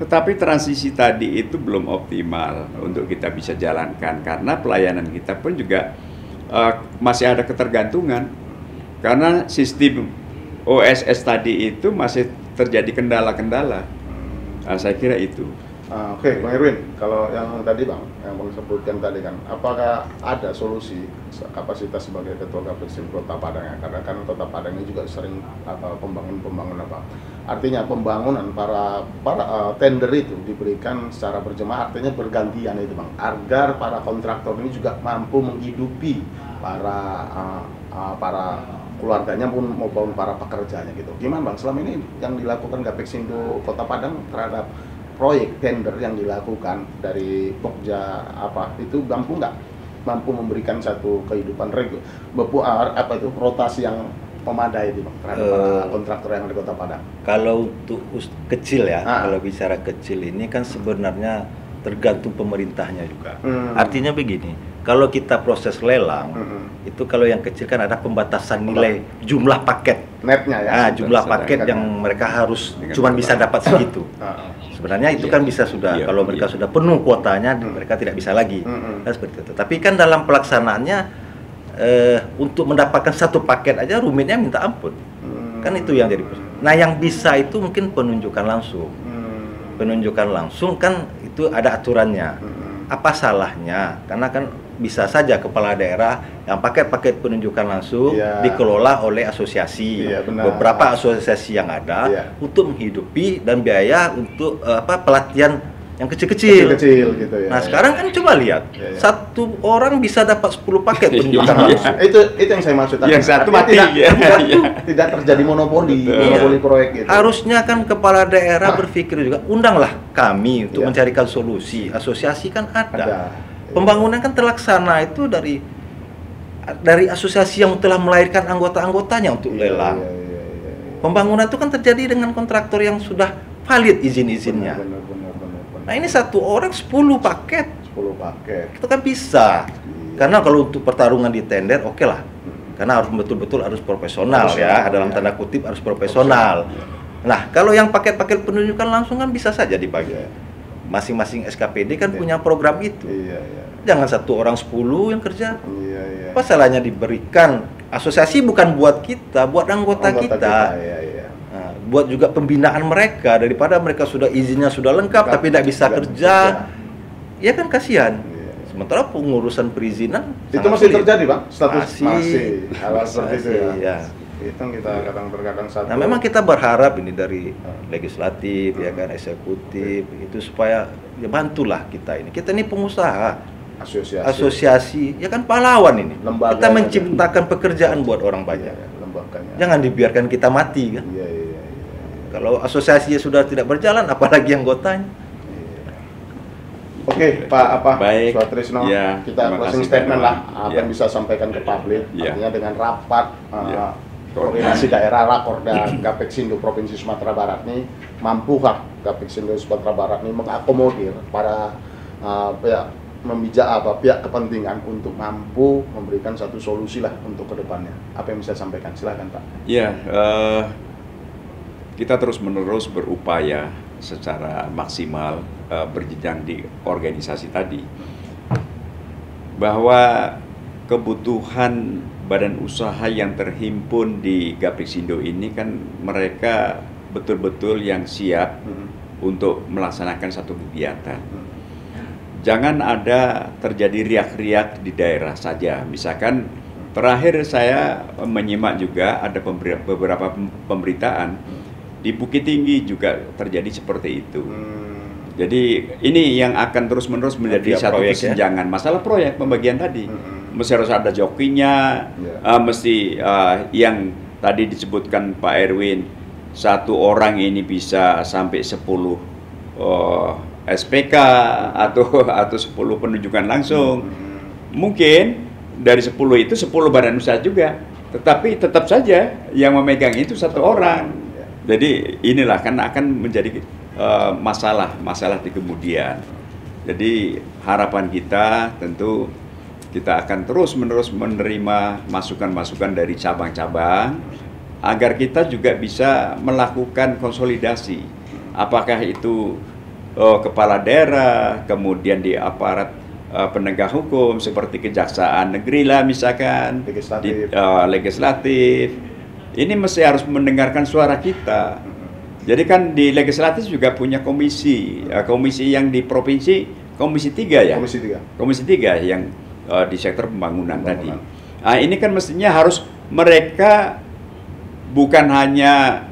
Tetapi transisi tadi itu belum optimal untuk kita bisa jalankan. Karena pelayanan kita pun juga masih ada ketergantungan. Karena sistem OSS tadi itu masih terjadi kendala-kendala. Saya kira itu. Oke, Bang Erwin, kalau yang tadi Bang, yang Bang sebutkan tadi kan, apakah ada solusi kapasitas sebagai Ketua Gapexindo Kota Padang ya? Karena kan Kota Padang ini juga sering pembangunan apa? Artinya pembangunan para tender itu diberikan secara berjemaah, artinya bergantian itu Bang, agar para kontraktor ini juga mampu menghidupi para keluarganya maupun para pekerjanya gitu. Gimana Bang, selama ini yang dilakukan Gapexindo Kota Padang terhadap proyek tender yang dilakukan dari Pokja itu mampu memberikan satu kehidupan rotasi yang memadai Bang terhadap para kontraktor yang ada di Kota Padang? Kalau untuk kecil ya, kalau bicara kecil ini kan sebenarnya tergantung pemerintahnya juga. Artinya begini, kalau kita proses lelang, itu kalau yang kecil kan ada pembatasan nilai jumlah paket. Netnya ya? Jumlah paket yang mereka harus cuma bisa dapat segitu. Sebenarnya itu kan bisa sudah, kalau mereka sudah penuh kuotanya, mereka tidak bisa lagi. Kan seperti itu. Tapi kan dalam pelaksanaannya, untuk mendapatkan satu paket aja rumitnya minta ampun. Kan itu yang jadi. Nah yang bisa itu mungkin penunjukan langsung. Penunjukan langsung kan itu ada aturannya. Apa salahnya? Karena kan bisa saja kepala daerah yang paket-paket penunjukan langsung dikelola oleh asosiasi. Beberapa asosiasi yang ada untuk menghidupi dan biaya untuk pelatihan yang kecil-kecil gitu ya. Nah sekarang kan coba lihat, satu orang bisa dapat 10 paket penunjukan langsung. Itu yang saya maksud tadi. Yang satu mati. Tidak terjadi monopoli proyek gitu. Harusnya kan kepala daerah berpikir juga, undanglah kami untuk mencarikan solusi. Asosiasi kan ada. Pembangunan kan terlaksana itu dari asosiasi yang telah melahirkan anggota-anggotanya untuk lelang. Pembangunan itu kan terjadi dengan kontraktor yang sudah valid izin-izinnya. Nah ini satu orang 10 paket. 10 paket. Itu kan bisa. Karena kalau untuk pertarungan di tender, oke lah. Karena harus betul-betul harus profesional ya. Dalam tanda kutip harus profesional. Nah kalau yang paket-paket penunjukan langsung kan bisa saja dibagi. Masing-masing SKPD kan punya program itu. Jangan satu orang 10 yang kerja. Apa salahnya diberikan? Asosiasi bukan buat kita, buat anggota kita. Buat juga pembinaan mereka, daripada mereka sudah izinnya sudah lengkap tapi tidak bisa kerja, ya kan kasihan. Sementara pengurusan perizinan itu masih terjadi Bang, status masih hal seperti itu ya. Itu kita kadang-kadang satu. Nah memang kita berharap ini dari legislatif ya kan, eksekutif itu supaya ya bantulah kita ini pengusaha, asosiasi ya kan pahlawan ini. Kita menciptakan pekerjaan buat orang banyak. Jangan dibiarkan kita mati kan. Kalau asosiasinya sudah tidak berjalan, apalagi anggotanya. Oke, Pak Baik. Suatrisno, kita closing statement lah, apa yang bisa sampaikan ke publik. Artinya dengan rapat koordinasi daerah Rakorda Gapexindo Provinsi Sumatera Barat ini, mampukah Gapexindo Sumatera Barat ini mengakomodir para pihak kepentingan untuk mampu memberikan satu solusi lah untuk kedepannya. Apa yang bisa sampaikan? Silakan Pak. Kita terus-menerus berupaya secara maksimal berjenjang di organisasi tadi, bahwa kebutuhan badan usaha yang terhimpun di Gapexindo ini kan mereka betul-betul yang siap untuk melaksanakan satu kegiatan. Jangan ada terjadi riak-riak di daerah saja. Misalkan terakhir saya menyimak juga ada beberapa pemberitaan di Bukit Tinggi juga terjadi seperti itu. Jadi ini yang akan terus-menerus menjadi satu kesenjangan. Masalah proyek pembagian tadi, mesti harus ada jokinya, mesti yang tadi disebutkan Pak Erwin, satu orang ini bisa sampai 10 SPK atau 10 penunjukan langsung. Mungkin dari 10 itu 10 badan usaha juga, tetapi tetap saja yang memegang itu satu orang. Jadi inilah kan akan menjadi masalah di kemudian. Jadi harapan kita tentu kita akan terus-menerus menerima masukan-masukan dari cabang-cabang agar kita juga bisa melakukan konsolidasi. Apakah itu kepala daerah, kemudian di aparat penegak hukum seperti kejaksaan negeri lah misalkan, legislatif. Ini mesti harus mendengarkan suara kita. Jadi kan di legislatif juga punya komisi yang di provinsi komisi 3 ya. Komisi 3 yang di sektor pembangunan tadi. Nah, ini kan mestinya harus mereka bukan hanya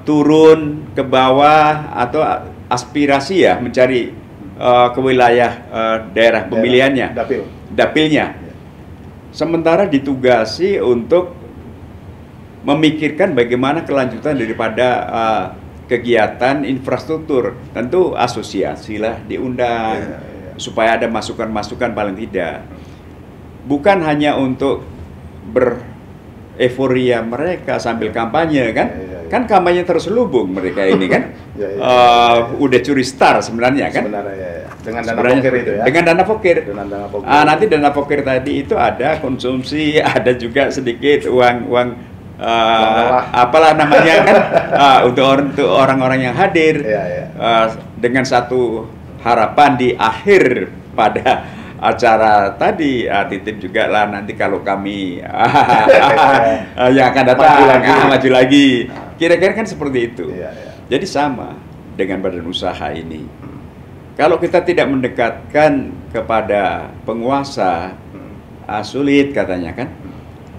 turun ke bawah atau aspirasi ya mencari ke wilayah daerah pemilihannya, dapilnya. Sementara ditugasi untuk memikirkan bagaimana kelanjutan daripada kegiatan infrastruktur. Tentu asosiasi lah diundang supaya ada masukan-masukan paling tidak. Bukan hanya untuk euforia mereka sambil kampanye kan. Iya. Kan kampanye terselubung mereka ini kan. Udah curi star sebenarnya kan. Sebenarnya ya. Dengan dana Sebenarnya poker itu ya. Dengan dana poker. Dengan dana poker. Nanti dana poker tadi itu ada konsumsi, ada juga sedikit uang apalah namanya kan, untuk orang-orang yang hadir. Iya. Dengan satu harapan di akhir pada acara tadi, titip juga lah nanti kalau kami yang akan datang maju lagi. Kira-kira kan seperti itu. Iya. Jadi sama dengan badan usaha ini. Kalau kita tidak mendekatkan kepada penguasa, sulit katanya kan.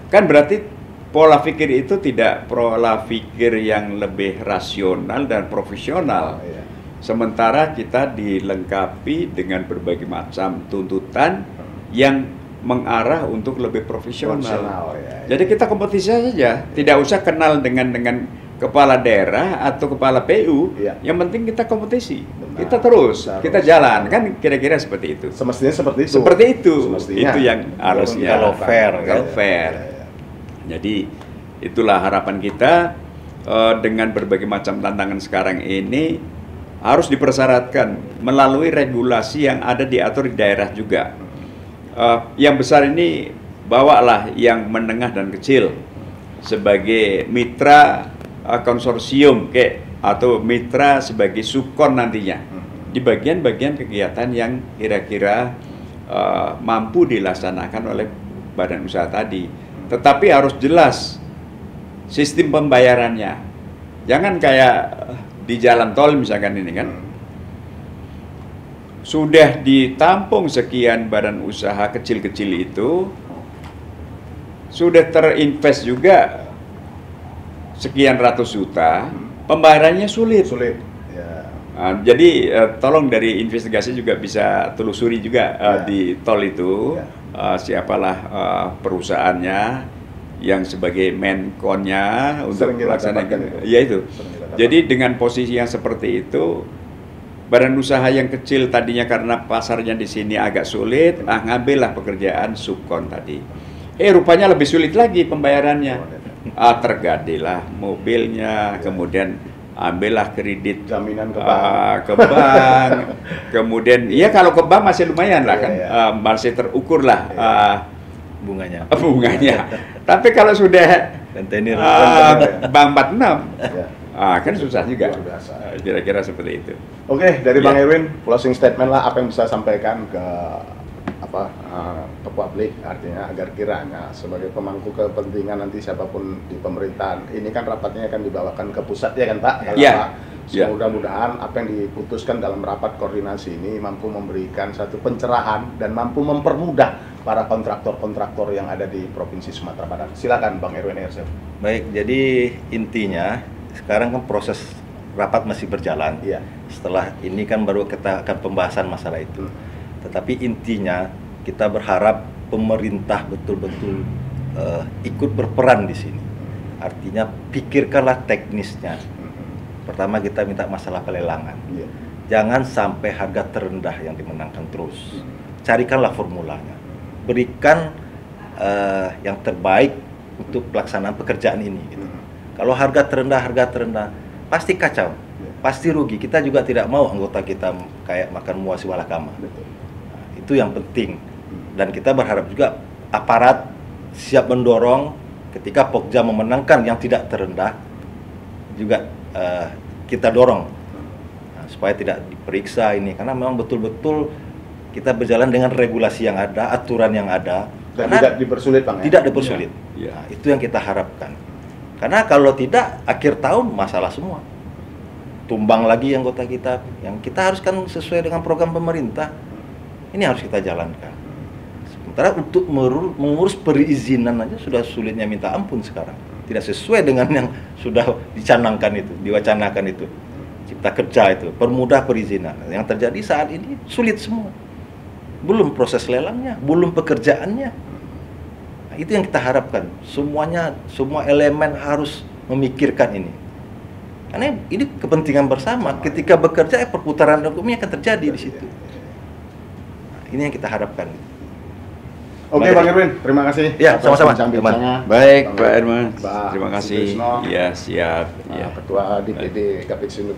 Kan berarti pola pikir itu tidak pola pikir yang lebih rasional dan profesional. Iya. Sementara kita dilengkapi dengan berbagai macam tuntutan yang mengarah untuk lebih profesional. Ya. Jadi kita kompetisi saja, tidak usah kenal dengan kepala daerah atau kepala PU. Iya. Yang penting kita kompetisi. Benar. Kita terus, kita jalan kan kira-kira seperti itu. Semestinya seperti itu. Seperti itu. Semestinya. Itu yang harusnya Kalau fair, kalau kan? fair. Iya. Jadi itulah harapan kita dengan berbagai macam tantangan sekarang ini harus dipersyaratkan melalui regulasi yang ada diatur di daerah juga. Yang besar ini bawalah yang menengah dan kecil sebagai mitra konsorsium atau mitra sebagai subkon nantinya di bagian-bagian kegiatan yang kira-kira mampu dilaksanakan oleh badan usaha tadi. Tetapi harus jelas sistem pembayarannya. Jangan kayak di jalan tol misalkan ini kan, sudah ditampung sekian badan usaha kecil-kecil itu, sudah terinvest juga sekian ratus juta, pembayarannya sulit. Ya. Jadi tolong dari investigasi juga bisa telusuri juga di tol itu, siapalah perusahaannya yang sebagai menkonnya untuk melaksanakan. Ya itu. Jadi dengan posisi yang seperti itu, badan usaha yang kecil tadinya karena pasarnya di sini agak sulit, ngambillah pekerjaan subkon tadi. Rupanya lebih sulit lagi pembayarannya. Tergadilah mobilnya, kemudian ambillah kredit jaminan ke bank. Kemudian ya kalau ke bank masih lumayan lah kan, masih terukur lah bunganya. Tapi kalau sudah rentenir bank 46 kan susah juga. Kira-kira seperti itu. Oke, dari Bang Erwin, closing statement lah, apa yang bisa sampaikan ke publik, artinya agar kiranya sebagai pemangku kepentingan nanti siapapun di pemerintahan, ini kan rapatnya akan dibawakan ke pusat ya kan Pak? Mudah-mudahan apa yang diputuskan dalam rapat koordinasi ini mampu memberikan satu pencerahan dan mampu mempermudah para kontraktor-kontraktor yang ada di Provinsi Sumatera Barat. Silakan Bang Erwin Ersel. Baik, jadi intinya sekarang kan proses rapat masih berjalan. Iya. Setelah ini kan baru kita akan pembahasan masalah itu. Tetapi intinya kita berharap pemerintah betul-betul ikut berperan di sini. Artinya pikirkanlah teknisnya. Pertama kita minta masalah pelelangan. Iya. Jangan sampai harga terendah yang dimenangkan terus. Carikanlah formulanya. Berikan yang terbaik untuk pelaksanaan pekerjaan ini. Gitu. Kalau harga terendah, pasti kacau, pasti rugi. Kita juga tidak mau anggota kita kayak makan muasi walakama. Nah, itu yang penting. Dan kita berharap juga aparat siap mendorong ketika Pokja memenangkan yang tidak terendah, juga kita dorong supaya tidak diperiksa ini. Karena memang betul-betul kita berjalan dengan regulasi yang ada, aturan yang ada. Dan tidak dipersulit Bang ya? Tidak dipersulit. Ya. Nah, itu yang kita harapkan. Karena kalau tidak, akhir tahun masalah semua. Tumbang lagi anggota kita. Yang kita harus kan sesuai dengan program pemerintah. Ini harus kita jalankan. Sementara untuk mengurus perizinan aja sudah sulitnya minta ampun sekarang. Tidak sesuai dengan yang sudah dicanangkan itu, diwacanakan itu. Cipta kerja itu, permudah perizinan. Yang terjadi saat ini sulit semua. Belum proses lelangnya, belum pekerjaannya. Itu yang kita harapkan. Semuanya, semua elemen harus memikirkan ini. Karena ini kepentingan bersama. Ketika bekerja, perputaran hukumnya akan terjadi di situ. Nah, ini yang kita harapkan. Oke, Bang Erwin, terima kasih. Ya, atas sama-sama, bincang-bincangnya. Baik, Bang Pak Herman. Pak Terima kasih. Sutrisno, Ya, siap. Ya. Ketua DPD Gapexindo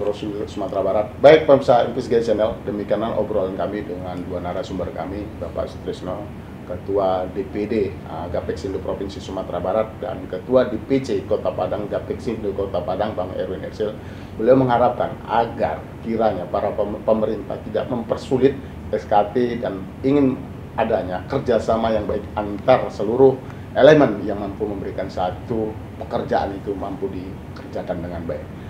Sumatera Barat. Baik, pemirsa Investigasi Channel, demikianlah obrolan kami dengan dua narasumber kami, Bapak Sutrisno, Ketua DPD Gapexindo Provinsi Sumatera Barat, dan Ketua DPC Kota Padang Gapexindo Kota Padang, Bang Erwin Ersil. Beliau mengharapkan agar kiranya para pemerintah tidak mempersulit SKT dan ingin adanya kerjasama yang baik antar seluruh elemen yang mampu memberikan satu pekerjaan itu mampu dikerjakan dengan baik.